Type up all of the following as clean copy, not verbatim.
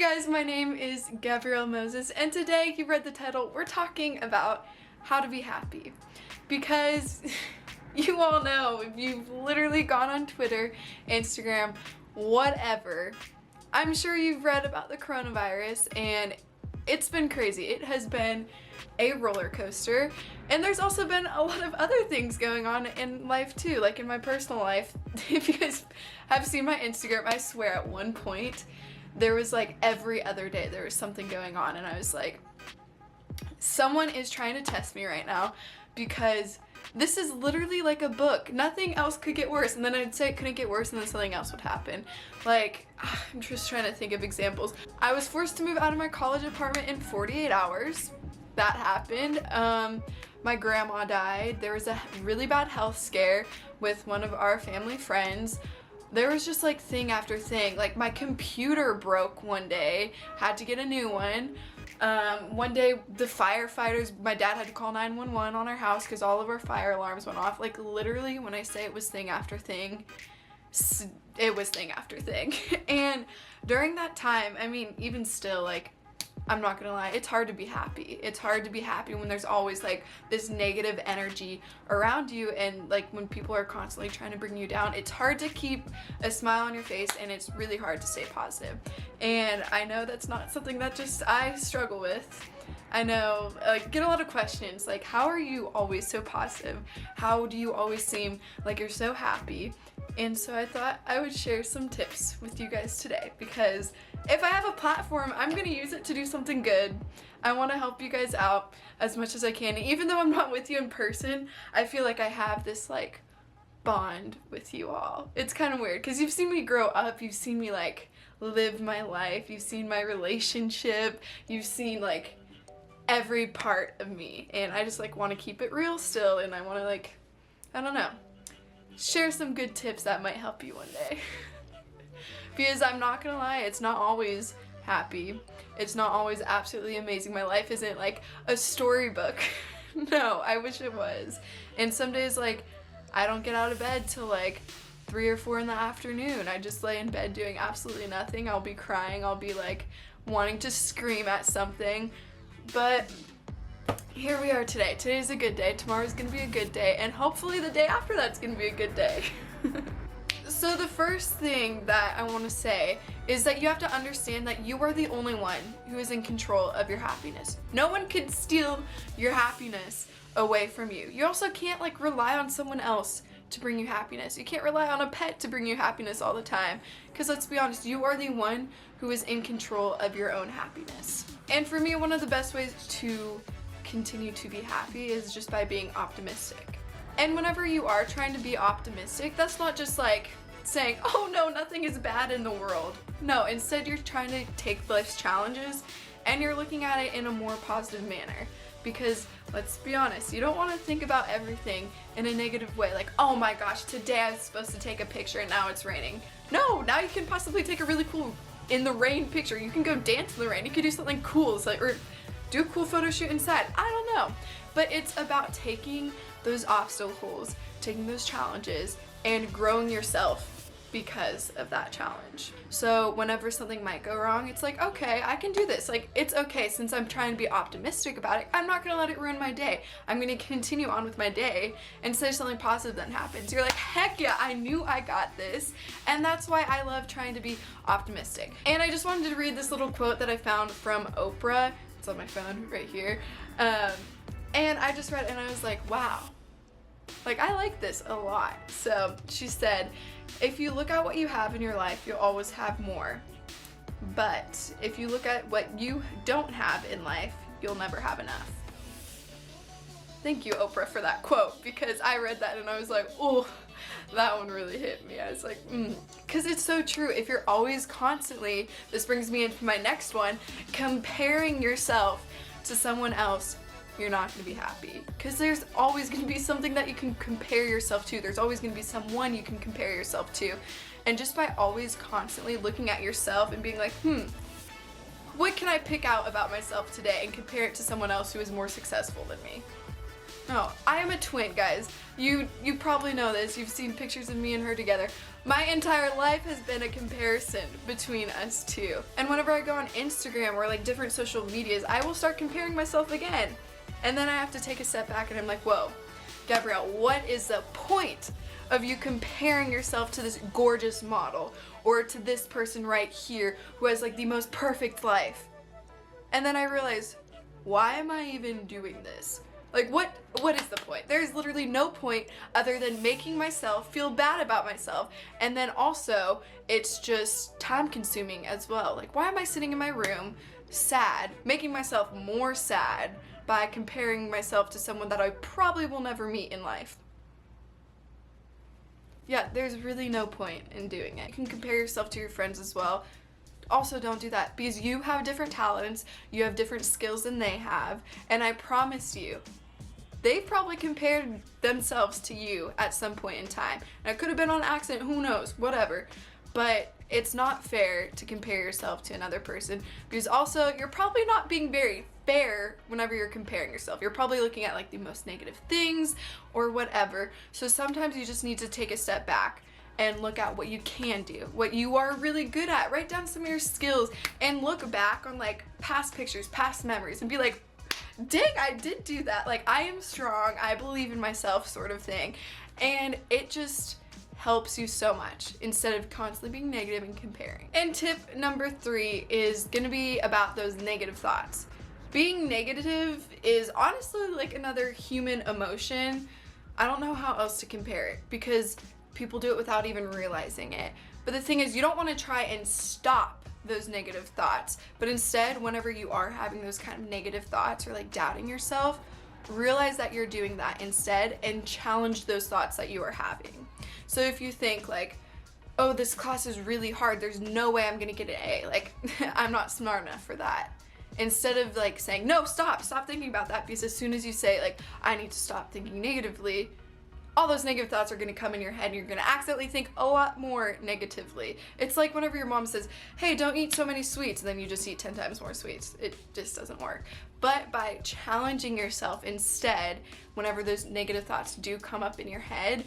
guys, my name is Gabrielle Moses, and today, you read the title, we're talking about how to be happy. Because you all know, if you've literally gone on Twitter, Instagram, whatever, I'm sure you've read about the coronavirus, and it's been crazy. It has been a roller coaster, and there's also been a lot of other things going on in life too, like in my personal life. If you guys have seen my Instagram, I swear at one point there was like every other day there was something going on, and I was like, someone is trying to test me right now, because this is literally like a book. Nothing else could get worse, and then I'd say it couldn't get worse, and then something else would happen. Like, I'm just trying to think of examples. I was forced to move out of my college apartment in 48 hours. That happened. My grandma died. There was a really bad health scare with one of our family friends. There was just like thing after thing. Like, my computer broke one day, had to get a new one. One day the firefighters, my dad had to call 911 on our house because all of our fire alarms went off. Like, literally, when I say it was thing after thing, it was thing after thing. And during that time, I mean, even still, like, I'm not gonna lie, it's hard to be happy. It's hard to be happy when there's always like this negative energy around you, and like when people are constantly trying to bring you down, it's hard to keep a smile on your face, and it's really hard to stay positive. And I know that's not something that just I struggle with. I know, get a lot of questions like, how are you always so positive? How do you always seem like you're so happy? And so I thought I would share some tips with you guys today, because if I have a platform, I'm gonna use it to do something good. I want to help you guys out as much as I can. Even though I'm not with you in person, I feel like I have this like bond with you all. It's kind of weird because you've seen me grow up, you've seen me like live my life, you've seen my relationship, you've seen like every part of me, and I just like want to keep it real still, and I want to like, I don't know, share some good tips that might help you one day. Because I'm not gonna lie, it's not always happy. It's not always absolutely amazing. My life isn't like a storybook. No, I wish it was. And some days, like, I don't get out of bed till like 3 or 4 in the afternoon. I just lay in bed doing absolutely nothing. I'll be crying, I'll be like wanting to scream at something. But here we are today. Today's a good day, tomorrow's gonna be a good day, and hopefully the day after that's gonna be a good day. So the first thing that I want to say is that you have to understand that you are the only one who is in control of your happiness. No one can steal your happiness away from you. You also can't like rely on someone else to bring you happiness. You can't rely on a pet to bring you happiness all the time, because let's be honest, you are the one who is in control of your own happiness. And for me, one of the best ways to continue to be happy is just by being optimistic. And whenever you are trying to be optimistic, that's not just like saying, oh no, nothing is bad in the world. No, instead you're trying to take life's challenges and you're looking at it in a more positive manner. Because let's be honest, you don't want to think about everything in a negative way, like, oh my gosh, today I was supposed to take a picture and now it's raining. No, now you can possibly take a really cool in the rain picture. You can go dance in the rain. You could do something cool, so, or do a cool photo shoot inside. I don't know. But it's about taking those obstacles, taking those challenges, and growing yourself because of that challenge. So whenever something might go wrong, it's like, okay, I can do this. Like, it's okay, since I'm trying to be optimistic about it, I'm not gonna let it ruin my day. I'm gonna continue on with my day, and say something positive then happens. You're like, heck yeah, I knew I got this. And that's why I love trying to be optimistic. And I just wanted to read this little quote that I found from Oprah. It's on my phone right here. And I just read it and I was like, wow. Like, I like this a lot. So she said, if you look at what you have in your life, you'll always have more. But if you look at what you don't have in life, you'll never have enough. Thank you, Oprah, for that quote, because I read that and I was like, oh, that one really hit me. I was like, because it's so true. If you're always constantly, this brings me into my next one, comparing yourself to someone else, you're not going to be happy, because there's always going to be something that you can compare yourself to. There's always going to be someone you can compare yourself to. And just by always constantly looking at yourself and being like, what can I pick out about myself today and compare it to someone else who is more successful than me? No, I am a twin, guys. You probably know this. You've seen pictures of me and her together. My entire life has been a comparison between us two. And whenever I go on Instagram or like different social medias, I will start comparing myself again. And then I have to take a step back and I'm like, whoa, Gabrielle, what is the point of you comparing yourself to this gorgeous model or to this person right here who has like the most perfect life? And then I realized, why am I even doing this? Like, what is the point? There's literally no point other than making myself feel bad about myself. And then also, it's just time consuming as well. Like, why am I sitting in my room sad, making myself more sad by comparing myself to someone that I probably will never meet in life? Yeah, there's really no point in doing it. You can compare yourself to your friends as well. Also, don't do that because you have different talents, you have different skills than they have, and I promise you, they've probably compared themselves to you at some point in time. And it could have been on accident, who knows, whatever. But it's not fair to compare yourself to another person because also you're probably not being very fair whenever you're comparing yourself. You're probably looking at like the most negative things or whatever. So sometimes you just need to take a step back and look at what you can do, what you are really good at. Write down some of your skills and look back on like past pictures, past memories and be like, dang, I did do that. Like, I am strong, I believe in myself sort of thing. And it just helps you so much instead of constantly being negative and comparing. And tip number 3 is gonna be about those negative thoughts. Being negative is honestly like another human emotion. I don't know how else to compare it because people do it without even realizing it. But the thing is, you don't want to try and stop those negative thoughts, but instead, whenever you are having those kind of negative thoughts or like doubting yourself, realize that you're doing that instead and challenge those thoughts that you are having. So if you think like, oh, this class is really hard, there's no way I'm gonna get an A, like I'm not smart enough for that. Instead of like saying, no, stop thinking about that, because as soon as you say like, I need to stop thinking negatively, all those negative thoughts are going to come in your head and you're going to accidentally think a lot more negatively. It's like whenever your mom says, hey, don't eat so many sweets, and then you just eat 10 times more sweets. It just doesn't work. But by challenging yourself instead, whenever those negative thoughts do come up in your head,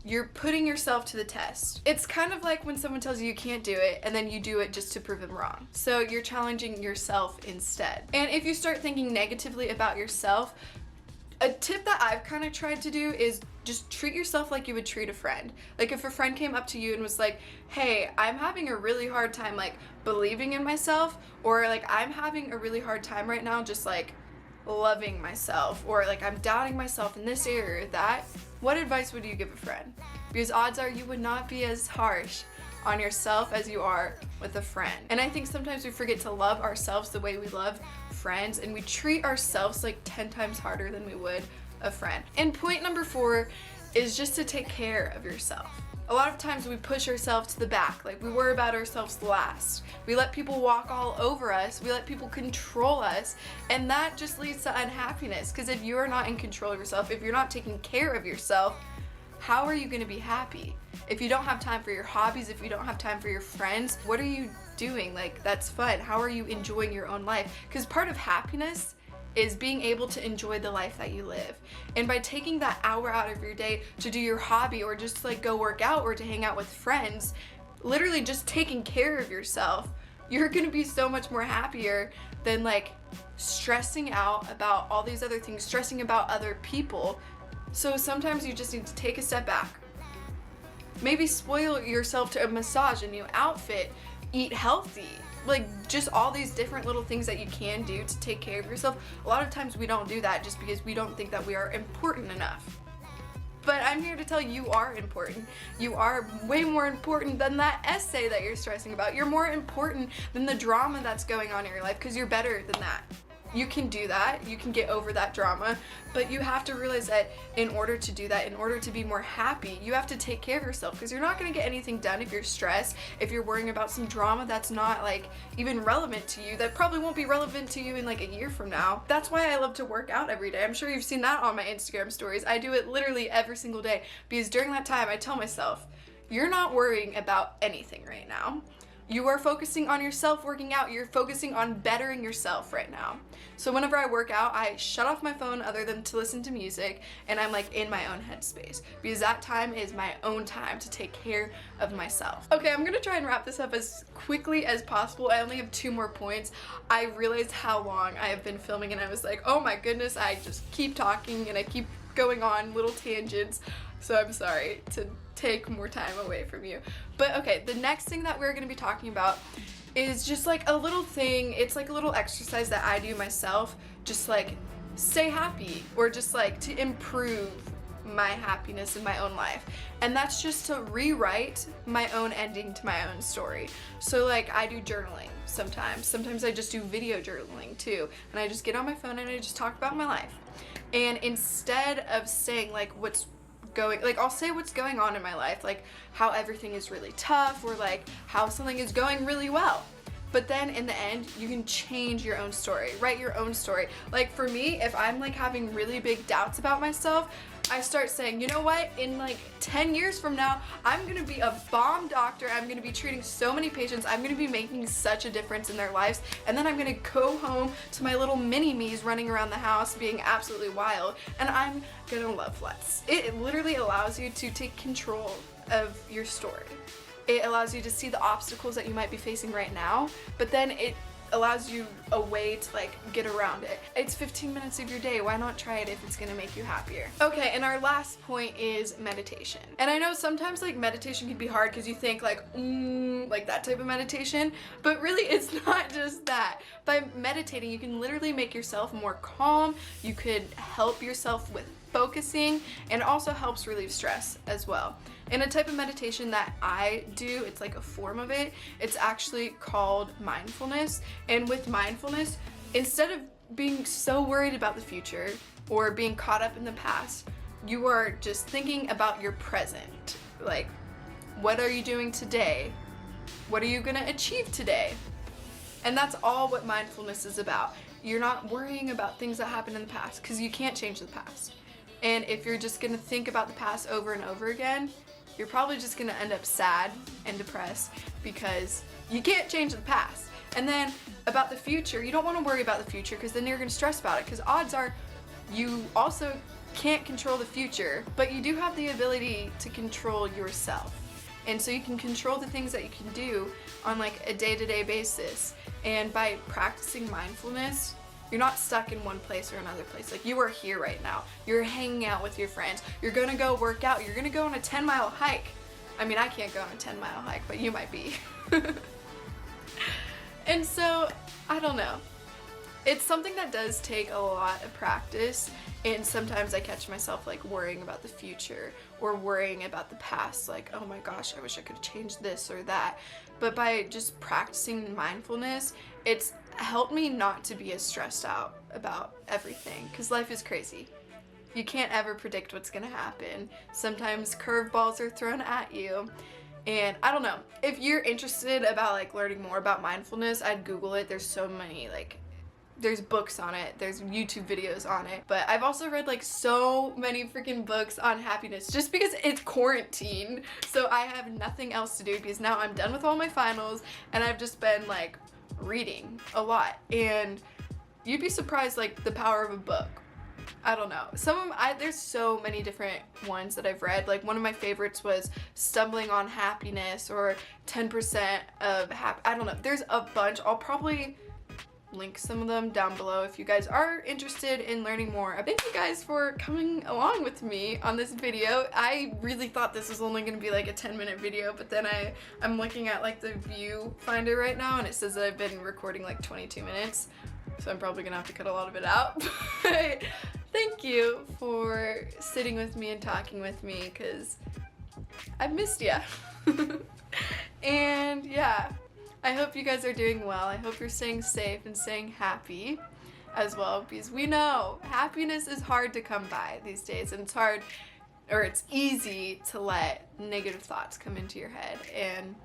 you're putting yourself to the test. It's kind of like when someone tells you you can't do it and then you do it just to prove them wrong. So you're challenging yourself instead. And if you start thinking negatively about yourself, a tip that I've kind of tried to do is just treat yourself like you would treat a friend. Like if a friend came up to you and was like, hey, I'm having a really hard time like believing in myself, or like I'm having a really hard time right now just like loving myself, or like I'm doubting myself in this area or that, what advice would you give a friend? Because odds are you would not be as harsh on yourself as you are with a friend. And I think sometimes we forget to love ourselves the way we love friends, and we treat ourselves like 10 times harder than we would a friend. And point number 4 is just to take care of yourself. A lot of times we push ourselves to the back, like we worry about ourselves last. We let people walk all over us, we let people control us, and that just leads to unhappiness. Because if you are not in control of yourself, if you're not taking care of yourself, how are you going to be happy? If you don't have time for your hobbies, if you don't have time for your friends, what are you doing? Like, that's fun. How are you enjoying your own life? Because part of happiness is being able to enjoy the life that you live. And by taking that hour out of your day to do your hobby, or just to like go work out, or to hang out with friends, literally just taking care of yourself, you're gonna be so much more happier than like stressing out about all these other things, stressing about other people. So sometimes you just need to take a step back. Maybe spoil yourself to a massage, a new outfit, eat healthy. Like just all these different little things that you can do to take care of yourself. A lot of times we don't do that just because we don't think that we are important enough. But I'm here to tell you, you are important. You are way more important than that essay that you're stressing about. You're more important than the drama that's going on in your life, because you're better than that. You can do that, you can get over that drama, but you have to realize that in order to do that, in order to be more happy, you have to take care of yourself, because you're not going to get anything done if you're stressed, if you're worrying about some drama that's not like even relevant to you, that probably won't be relevant to you in like a year from now. That's why I love to work out every day. I'm sure you've seen that on my Instagram stories. I do it literally every single day, because during that time I tell myself, you're not worrying about anything right now. You are focusing on yourself working out. You're focusing on bettering yourself right now. So whenever I work out, I shut off my phone other than to listen to music, and I'm like in my own headspace because that time is my own time to take care of myself. Okay, I'm gonna try and wrap this up as quickly as possible. I only have 2 more points. I realized how long I have been filming and I was like, oh my goodness, I just keep talking and I keep going on little tangents. So I'm sorry to take more time away from you. But okay, the next thing that we're gonna be talking about is just like a little thing. It's like a little exercise that I do myself, just like stay happy or just like to improve my happiness in my own life. And that's just to rewrite my own ending to my own story. So like I do journaling sometimes I just do video journaling too, and I just get on my phone and I just talk about my life. And instead of saying like I'll say what's going on in my life, like how everything is really tough or like how something is going really well. But then in the end, you can change your own story, write your own story. Like for me, if I'm like having really big doubts about myself, I start saying, you know what, in like 10 years from now, I'm gonna be a bomb doctor. I'm gonna be treating so many patients. I'm gonna be making such a difference in their lives. And then I'm gonna go home to my little mini-me's running around the house being absolutely wild. And I'm gonna love less. It literally allows you to take control of your story. It allows you to see the obstacles that you might be facing right now, but then it allows you a way to like get around it. It's 15 minutes of your day. Why not try it if it's gonna make you happier? Okay, and our last point is meditation. And I know sometimes like meditation can be hard because you think like that type of meditation, but really it's not just that. By meditating, you can literally make yourself more calm. You could help yourself with focusing, and it also helps relieve stress as well. And a type of meditation that I do, it's like a form of it, it's actually called mindfulness. And with mindfulness, instead of being so worried about the future or being caught up in the past, you are just thinking about your present. Like, what are you doing today? What are you gonna achieve today? And that's all what mindfulness is about. You're not worrying about things that happened in the past because you can't change the past. And if you're just gonna think about the past over and over again, you're probably just gonna end up sad and depressed because you can't change the past. And then about the future, you don't wanna worry about the future because then you're gonna stress about it, because odds are you also can't control the future, but you do have the ability to control yourself. And so you can control the things that you can do on like a day-to-day basis. And by practicing mindfulness, you're not stuck in one place or another place. Like you are here right now. You're hanging out with your friends. You're gonna go work out. You're gonna go on a 10-mile hike. I mean, I can't go on a 10-mile hike, but you might be. And so, I don't know. It's something that does take a lot of practice, and sometimes I catch myself like worrying about the future or worrying about the past, like, oh my gosh, I wish I could change this or that. But by just practicing mindfulness, it's helped me not to be as stressed out about everything, because life is crazy. You can't ever predict what's gonna happen. Sometimes curveballs are thrown at you. And I don't know, if you're interested about like learning more about mindfulness, I'd Google it. There's so many, like, there's books on it, there's YouTube videos on it, but I've also read like so many freaking books on happiness just because it's quarantine. So I have nothing else to do because now I'm done with all my finals and I've just been like reading a lot. And you'd be surprised like the power of a book. I don't know. There's so many different ones that I've read. Like one of my favorites was Stumbling on Happiness or 10% of I don't know. There's a bunch. I'll probably link some of them down below if you guys are interested in learning more. Thank you guys for coming along with me on this video. I really thought this was only gonna be like a 10-minute video, but then I'm looking at like the viewfinder right now and it says that I've been recording like 22 minutes. So I'm probably gonna have to cut a lot of it out. But thank you for sitting with me and talking with me because I've missed ya. And yeah, I hope you guys are doing well. I hope you're staying safe and staying happy as well, because we know happiness is hard to come by these days, and it's easy to let negative thoughts come into your head. And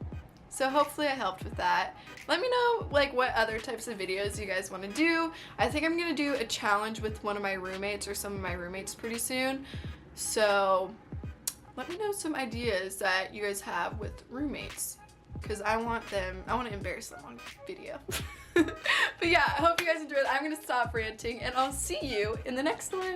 so hopefully I helped with that. Let me know like what other types of videos you guys want to do. I think I'm gonna do a challenge with one of my roommates or some of my roommates pretty soon. So let me know some ideas that you guys have with roommates. because I want to embarrass them on video. But yeah, I hope you guys enjoyed. I'm gonna stop ranting and I'll see you in the next one.